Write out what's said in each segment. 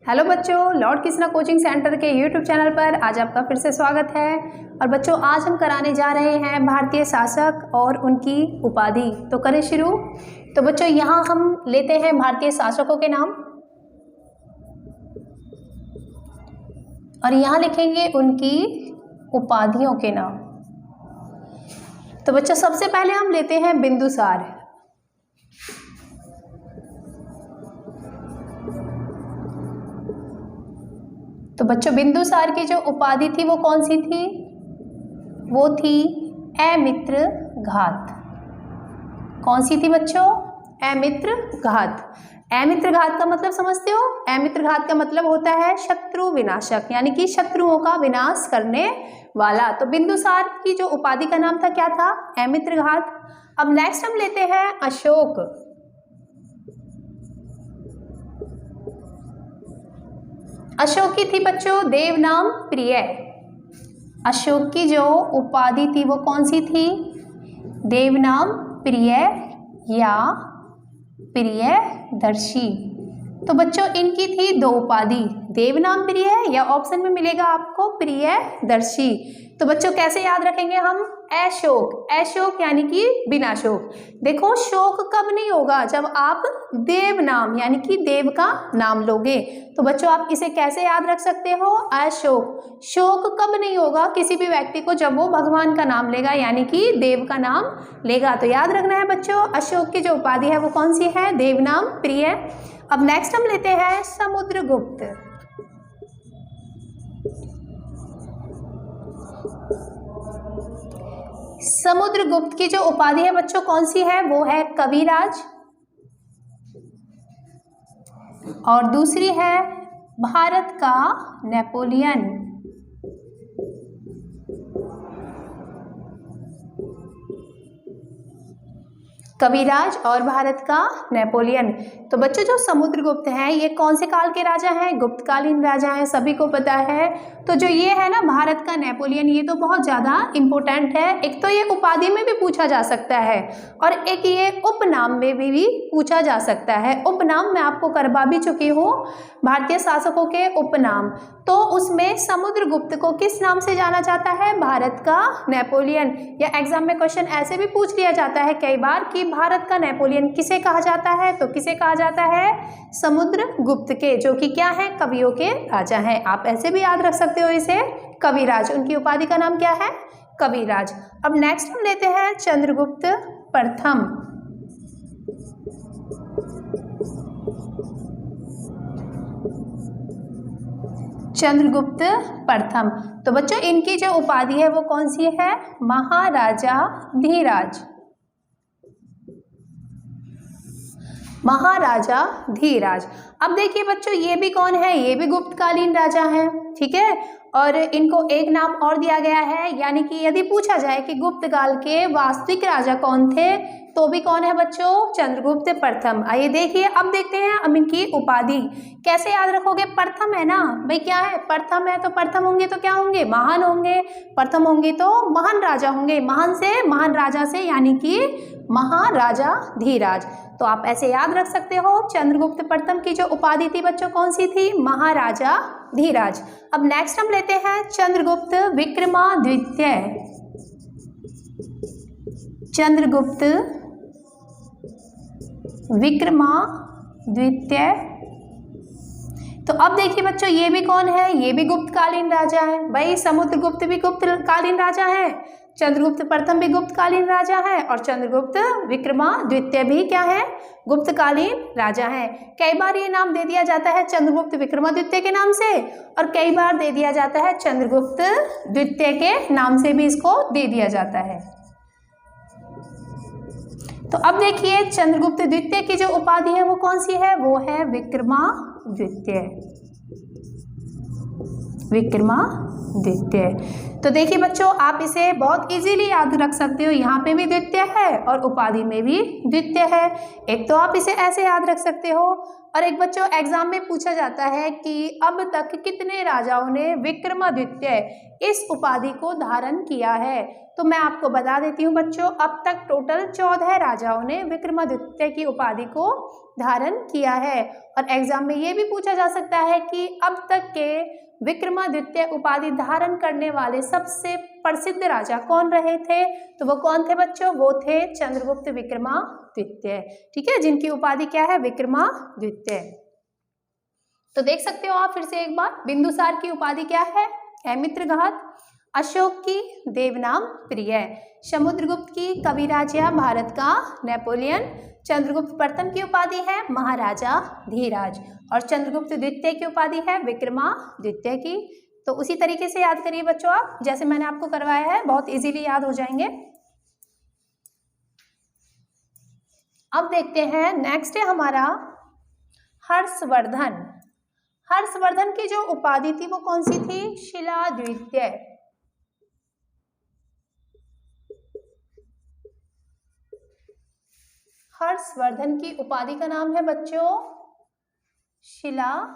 Hello बच्चों, Lord Krishna coaching centre के YouTube channel पर आज आपका फिर से स्वागत है। और बच्चों, आज हम कराने जा रहे हैं भारतीय शासक और उनकी उपाधि। तो करें शुरू। तो बच्चों, यहाँ हम लेते हैं भारतीय शासकों के नाम और यहाँ लिखेंगे उनकी उपाधियों के नाम। तो बच्चों, सबसे पहले हम लेते हैं बिंदुसार। तो बच्चों, बिंदुसार की जो उपाधि थी वो कौन सी थी? वो थी अमित्र घात। कौन सी थी बच्चों? अमित्र घात। अमित्र घात का मतलब समझते हो? अमित्र घात का मतलब होता है शत्रु विनाशक, यानी कि शत्रुओं का विनाश करने वाला। तो बिंदुसार की जो उपाधि का नाम था क्या था? अमित्र घात। अब नेक्स्ट हम लेते हैं अशोक। अशोक की थी बच्चों देवनाम प्रिय। अशोक की जो उपाधि थी वो कौन सी थी? देवनाम प्रिय या प्रियदर्शी। तो बच्चों, इनकी थी दो उपाधि, देवनाम प्रिय या ऑप्शन में मिलेगा आपको प्रियदर्शी। तो बच्चों, कैसे याद रखेंगे हम? अशोक, अशोक यानी कि बिना शोक। देखो, शोक कब नहीं होगा? जब आप देव नाम यानी कि देव का नाम लोगे। तो बच्चों, आप इसे कैसे याद रख सकते हो? अशोक। शोक कब नहीं होगा किसी भी व्यक्ति को? जब वो भगवान का नाम लेगा यानी कि देव का नाम लेगा। तो याद रखना है बच्चों, अशोक की जो उपाधि है वो कौन सी है? देवनाम प्रिय। अब नेक्स्ट हम लेते हैं समुद्रगुप्त। समुद्रगुप्त की जो उपाधि है बच्चों कौन सी है? वो है कविराज। और दूसरी है भारत का नेपोलियन। कविराज और भारत का नेपोलियन। तो बच्चों, जो समुद्रगुप्त हैं ये कौन से काल के राजा हैं? गुप्तकालीन राजा हैं, सभी को पता है। तो जो ये है ना भारत का नेपोलियन, ये तो बहुत ज़्यादा इम्पोर्टेंट है। एक तो ये उपाधि में भी पूछा जा सकता है और एक ये उपनाम में भी पूछा जा सकता है। उपनाम मैं आपको करवा भी चुकी हूँ, भारतीय शासकों के उपनाम। तो उसमें समुद्रगुप्त को किस नाम से जाना जाता है? भारत का नेपोलियन। या एग्जाम में क्वेश्चन ऐसे भी पूछ लिया जाता है कई बार कि भारत का नेपोलियन किसे कहा जाता है? तो किसे कहा जाता है? समुद्रगुप्त के, जो कि क्या है? कवियों के राजा हैं। आप ऐसे भी याद रख सकते हो इसे, कविराज। उनकी उपाधि का नाम क्या है? कविराज। अब नेक्स्ट हम लेते हैं चंद्रगुप्त प्रथम। चंद्रगुप्त प्रथम। तो बच्चों, इनकी जो उपाधि है वो कौन सी है? महाराजा धीराज। महाराजा धीराज। अब देखिए बच्चों, ये भी कौन है? ये भी गुप्तकालीन राजा हैं, ठीक है। और इनको एक नाम और दिया गया है, यानी कि यदि पूछा जाए कि गुप्त काल के वास्तविक राजा कौन थे तो भी कौन है बच्चों? चंद्रगुप्त प्रथम। आइए देखिए, अब देखते हैं अब इनकी उपाधि कैसे याद रखोगे? प्रथम है ना भाई, क्या है? प्रथम है तो प्रथम होंगे तो क्या होंगे? महान होंगे। प्रथम होंगे तो महान राजा होंगे। महान से महान राजा से यानी कि महाराजा धीराज। तो आप ऐसे याद रख सकते हो। चंद्रगुप्त प्रथम की जो उपाधि थी बच्चों कौन सी थी? महाराजा धीराज। अब नेक्स्ट हम लेते हैं चंद्रगुप्त विक्रमादित्य। चंद्रगुप्त विक्रमादित्य। तो अब देखिए बच्चों, ये भी कौन है? ये भी गुप्तकालीन राजा है भाई। समुद्रगुप्त भी गुप्तकालीन राजा है, चंद्रगुप्त प्रथम भी गुप्तकालीन राजा है और चंद्रगुप्त विक्रमादित्य भी क्या है? गुप्तकालीन राजा है। कई बार ये नाम दे दिया जाता है चंद्रगुप्त विक्रमादित्य के नाम से और कई बार दे दिया जाता है चंद्रगुप्त द्वितीय के नाम से भी इसको दे दिया जाता है। तो अब देखिए, चंद्रगुप्त द्वितीय की जो उपाधि है वो कौन सी है? वो है विक्रमादित्य। विक्रमादित्य। तो देखिए बच्चों, आप इसे बहुत इजीली याद रख सकते हो। यहाँ पे भी द्वितीय है और उपाधि में भी द्वितीय है। एक तो आप इसे ऐसे याद रख सकते हो और एक बच्चों एग्जाम में पूछा जाता है कि अब तक कितने राजाओं ने विक्रमादित्य इस उपाधि को धारण किया है। तो मैं आपको बता देती हूँ बच्चों, अब तक टोटल 14 राजाओं ने विक्रमादित्य की उपाधि को धारण किया है। और एग्जाम में ये भी पूछा जा सकता है कि अब तक के विक्रमादित्य उपाधि धारण करने वाले सबसे प्रसिद्ध राजा कौन रहे थे। तो वो कौन थे बच्चों, वो थे चंद्रगुप्त विक्रमादित्य, ठीक है, जिनकी उपाधि क्या है, विक्रमादित्य। तो देख सकते हो आप फिर से एक बार, बिंदुसार की उपाधि क्या है मित्रघात, अशोक की देवनाम प्रिय, समुद्रगुप्त की कविराज या भारत का नेपोलियन, चंद्रगुप्त प्रथम की उपाधि है महाराजा धीराज, और चंद्रगुप्त द्वितीय की उपाधि है विक्रमादित्य की। तो उसी तरीके से याद करिए बच्चों आप, जैसे मैंने आपको करवाया है, बहुत इजीली याद हो जाएंगे। अब देखते हैं नेक्स्ट है हमारा हर्षवर्धन। हर्षवर्धन की जो उपाधि थी वो कौन सी थी, शिलाद्वितीय। हर्षवर्धन की उपाधि का नाम है बच्चों शिलाद्वितीय।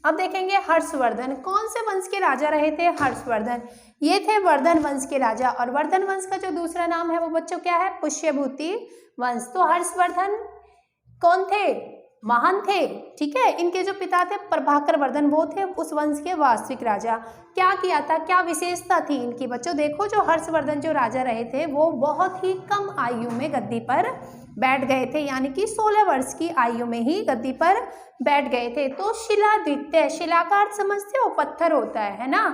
अब देखेंगे हर्षवर्धन कौन से वंश के राजा रहे थे। हर्षवर्धन ये थे वर्धन वंश के राजा, और वर्धन वंश का जो दूसरा नाम है वो बच्चों क्या है, पुष्यभूति वंश। तो हर्षवर्धन कौन थे, महान थे, ठीक है। इनके जो पिता थे प्रभाकर वर्धन, वो थे उस वंश के वास्तविक राजा। क्या किया था, क्या विशेषता थी इनकी बच्चों, देखो जो हर्षवर्धन जो राजा रहे थे वो बहुत ही कम आयु में गद्दी पर बैठ गए थे, यानी कि 16 वर्ष की आयु में ही गद्दी पर बैठ गए थे। तो शिलाद्वितीय, शिला का अर्थ समझते हो, पत्थर होता है ना।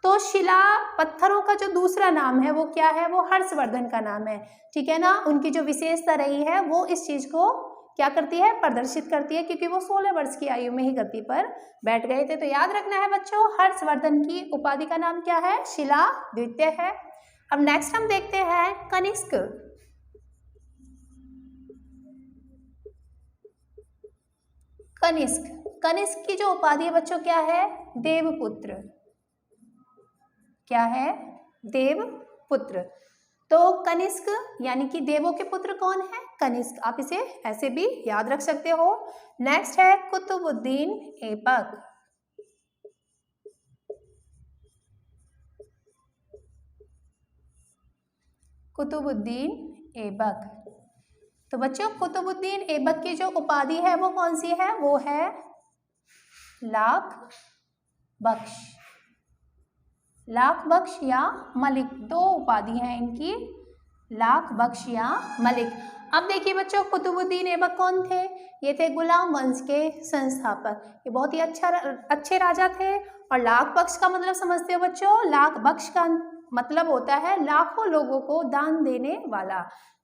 तो शिला पत्थरों का जो दूसरा नाम है वो क्या है, वो हर्षवर्धन का नाम है, ठीक है ना। उनकी जो विशेषता रही है वो इस चीज को क्या करती है, प्रदर्शित करती है, क्योंकि वो 16 वर्ष की आयु में ही गद्दी पर बैठ गए थे। तो याद रखना है बच्चों, हर्षवर्धन की उपाधि का नाम क्या है, शिलाद्वितीय है। अब नेक्स्ट हम देखते हैं कनिष्क। कनिष्क, कनिष्क की जो उपाधि है बच्चों क्या है, देवपुत्र। क्या है, देवपुत्र। तो कनिष्क यानी कि देवों के पुत्र कौन है, कनिष्क। आप इसे ऐसे भी याद रख सकते हो। नेक्स्ट है कुतुबुद्दीन ऐबक। कुतुबुद्दीन ऐबक। तो बच्चों कुतुबुद्दीन ऐबक की जो उपाधि है वो कौन सी है, वो है लाख बख्श। लाख बख्श या मलिक, दो उपाधि हैं इनकी, लाख बख्श या मलिक। अब देखिए बच्चों कुतुबुद्दीन ऐबक कौन थे, ये थे गुलाम वंश के संस्थापक। ये बहुत ही अच्छे राजा थे। और लाख बख्श का मतलब समझते हो बच्चों, लाख बख्श का मतलब होता है लाखों लोगों को दान देने वाला।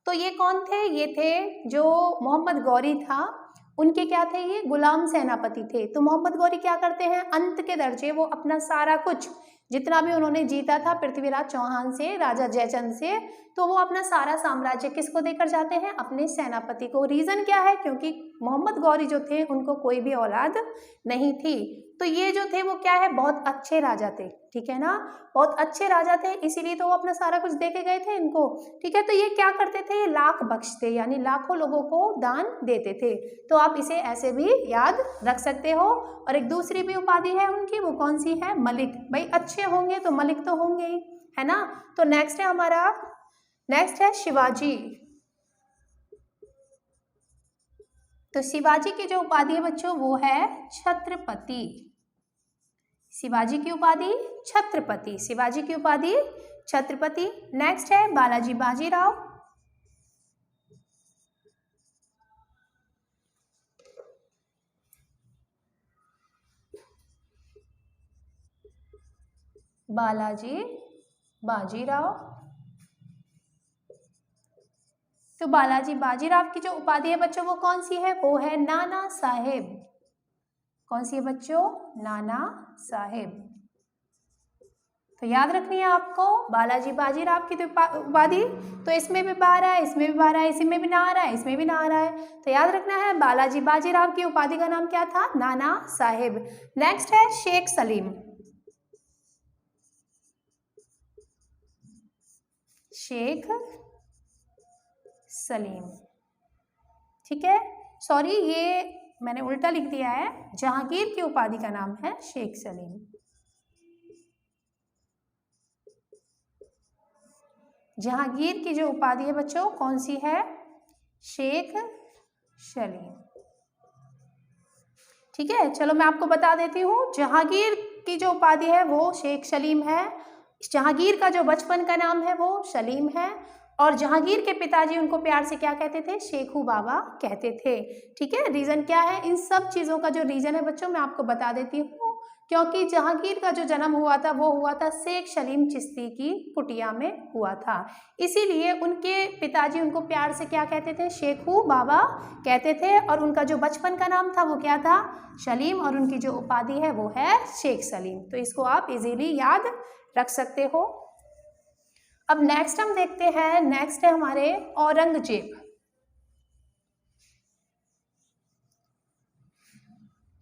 तो ये कौन थे, ये थे जो मोहम्मद गौरी था, उनके क्या थे, ये गुलाम सेनापति थे। तो मोहम्मद गौरी क्या करते हैं, अंत के दर्जे वो अपना सारा कुछ जितना भी उन्होंने जीता था पृथ्वीराज चौहान से, राजा जयचंद से, तो वो अपना सारा साम्राज्य किसको देकर जाते हैं, अपने सेनापति को। रीजन क्या है, क्योंकि मोहम्मद गौरी जो थे उनको कोई भी औलाद नहीं थी। तो ये जो थे वो क्या है, बहुत अच्छे राजा थे, ठीक है ना, बहुत अच्छे राजा थे, इसीलिए तो वो अपना सारा कुछ दे के गए थे इनको, ठीक है। तो ये क्या करते थे, लाख बख्श थे, यानी लाखों लोगों को दान देते थे। तो आप इसे ऐसे भी याद रख सकते हो। और एक दूसरी भी उपाधि है उनकी, वो कौन सी है, मलिक। भाई अच्छे होंगे तो मलिक तो होंगे ही, है ना। तो नेक्स्ट है हमारा, नेक्स्ट है शिवाजी। तो शिवाजी की जो उपाधि है बच्चों वो है छत्रपति। शिवाजी की उपाधि छत्रपति, शिवाजी की उपाधि छत्रपति। नेक्स्ट है बालाजी बाजीराव। बालाजी बाजीराव। तो बालाजी बाजीराव की जो उपाधि है बच्चों वो कौन सी है, वो है नाना साहेब। कौन सी है बच्चों, नाना साहेब। तो याद रखनी है आपको बालाजी बाजीराव की उपाधि। तो इसमें भी 12 है, इसमें भी 12 है, इसमें भी ना आ रहा है, इसमें भी ना आ रहा है। तो याद रखना है बालाजी बाजीराव की उपाधि का नाम क्या था, नाना साहेब। नेक्स्ट है शेख सलीम। शेख सलीम। ठीक है, सॉरी ये मैंने उल्टा लिख दिया है। जहांगीर की उपाधि का नाम है शेख सलीम। जहांगीर की जो उपाधि है बच्चों कौन सी है? शेख सलीम। ठीक है, चलो मैं आपको बता देती हूँ। जहांगीर की जो उपाधि है वो शेख सलीम है। जहांगीर का जो बचपन का नाम है वो सलीम है। और जहांगीर के पिताजी उनको प्यार से क्या कहते थे? शेखू बाबा कहते थे। ठीक है, रीजन क्या है? इन सब चीज़ों का जो रीजन है बच्चों मैं आपको बता देती हूँ। क्योंकि जहांगीर का जो जन्म हुआ था वो हुआ था शेख सलीम चिश्ती की कुटिया में हुआ था, इसीलिए उनके पिताजी उनको प्यार से क्या कहते थे? शेखू बाबा कहते थे। और उनका जो बचपन का नाम था वो क्या था? सलीम। और उनकी जो उपाधि है वो है शेख सलीम। तो इसको आप इजीली याद रख सकते हो। अब नेक्स्ट हम देखते हैं, नेक्स्ट है हमारे औरंगजेब।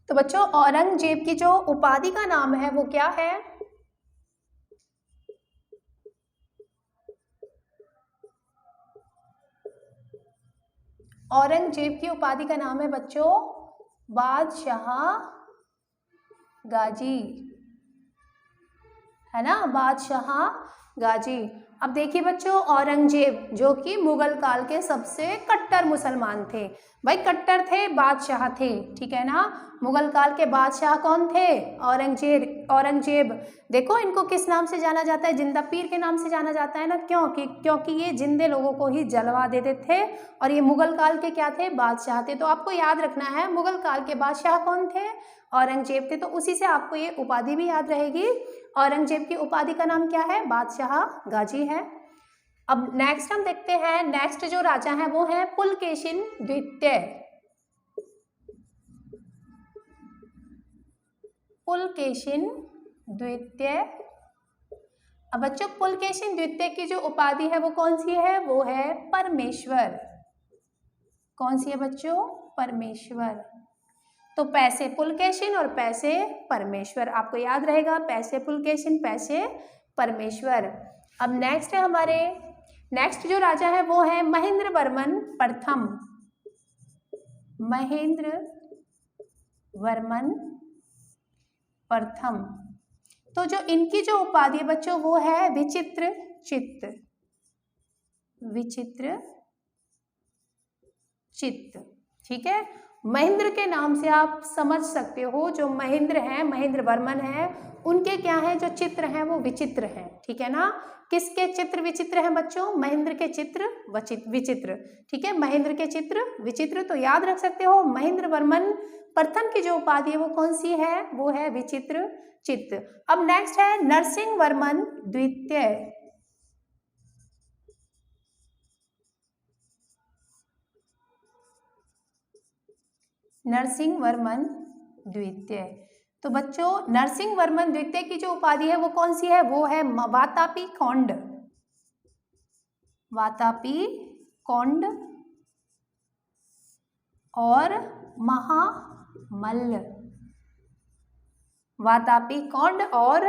तो बच्चों औरंगजेब की जो उपाधि का नाम है वो क्या है? औरंगजेब की उपाधि का नाम है बच्चों बादशाह गाजी, है ना, बादशाह गाजी। अब देखिए बच्चों औरंगजेब जो कि मुगल काल के सबसे कट्टर मुसलमान थे, भाई कट्टर थे, बादशाह थे, ठीक है ना। मुगल काल के बादशाह कौन थे? औरंगजेब। देखो इनको किस नाम से जाना जाता है? जिंदा पीर के नाम से जाना जाता है ना। क्योंकि ये जिंदे लोगों को ही जलवा देते थे और ये मुगल काल के क्या थे? बादशाह थे। तो आपको याद रखना है मुगल काल के बादशाह कौन थे? औरंगजेब थे। तो उसी से आपको ये उपाधि भी याद रहेगी। औरंगजेब की उपाधि का नाम क्या है? बादशाह गाजी है। अब नेक्स्ट हम देखते हैं, नेक्स्ट जो राजा है वो है पुलकेशिन द्वितीय। पुलकेशिन द्वितीय। अब बच्चों पुलकेशिन द्वितीय की जो उपाधि है वो कौन सी है? वो है परमेश्वर। कौन सी है बच्चों? परमेश्वर। तो पैसे पुलकेशिन और पैसे परमेश्वर, आपको याद रहेगा, पैसे पुलकेशिन पैसे परमेश्वर। अब नेक्स्ट है हमारे, नेक्स्ट जो राजा है वो है महेंद्र वर्मन प्रथम। महेंद्र वर्मन प्रथम। तो जो इनकी जो उपाधि है बच्चों वो है विचित्र चित्त। विचित्र चित्त, ठीक है। महेंद्र के नाम से आप समझ सकते हो जो महेंद्र हैं, महेंद्र वर्मन है, उनके क्या है जो चित्र हैं वो विचित्र हैं, ठीक है ना। किसके चित्र विचित्र हैं बच्चों? महेंद्र के चित्र विचित्र, ठीक है, महेंद्र के चित्र विचित्र। तो याद रख सकते हो महेंद्र वर्मन प्रथम की जो उपाधि है वो कौन सी है? वो है विचित्र चित्त। अब नेक्स्ट है नरसिंह वर्मन द्वितीय। नरसिंह वर्मन द्वितीय। तो बच्चों नरसिंह वर्मन द्वितीय की जो उपाधि है वो कौन सी है? वो है वातापी कौंड। वातापी कौंड और महामल्ल। वातापी कौंड और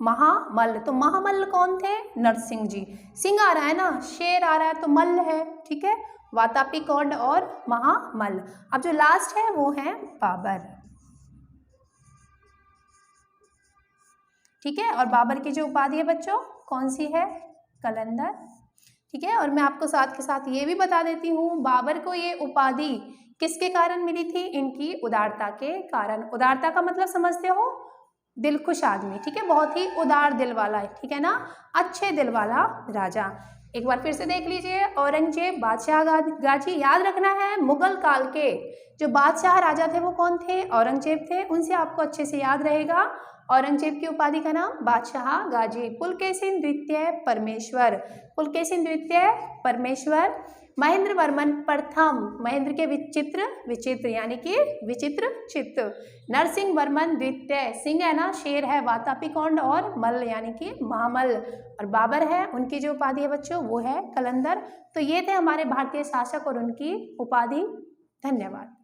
महामल्ल। तो महामल्ल कौन थे? नरसिंह जी। सिंह आ रहा है ना, शेर आ रहा है तो मल्ल है, ठीक है। वातापी कौंड और महामल्ल। अब जो लास्ट है वो है बाबर, ठीक है। और बाबर की जो उपाधि है बच्चों कौन सी है? कलंदर, ठीक है। और मैं आपको साथ के साथ ये भी बता देती हूँ बाबर को ये उपाधि किसके कारण मिली थी? इनकी उदारता के कारण। उदारता का मतलब समझते हो? दिलखुश आदमी, ठीक है, बहुत ही उदार दिल वाला, ठीक है ना, अच्छे दिल वाला राजा। एक बार फिर से देख लीजिए, औरंगजेब, बादशाह गाजी। याद रखना है मुगल काल के जो बादशाह राजा थे वो कौन थे? औरंगजेब थे। उनसे आपको अच्छे से याद रहेगा। औरंगजेब की उपाधि का नाम बादशाह गाजी। पुलकेशिन द्वितीय परमेश्वर। पुलकेशिन द्वितीय परमेश्वर। महेंद्र वर्मन प्रथम, महेंद्र के विचित्र यानी कि विचित्र चित्त। नरसिंह वर्मन द्वितीय, सिंह है ना, शेर है, वातापी कौंड और मल्ल यानी कि महामल्ल। और बाबर है, उनकी जो उपाधि है बच्चों वो है कलंदर। तो ये थे हमारे भारतीय शासक और उनकी उपाधि। धन्यवाद।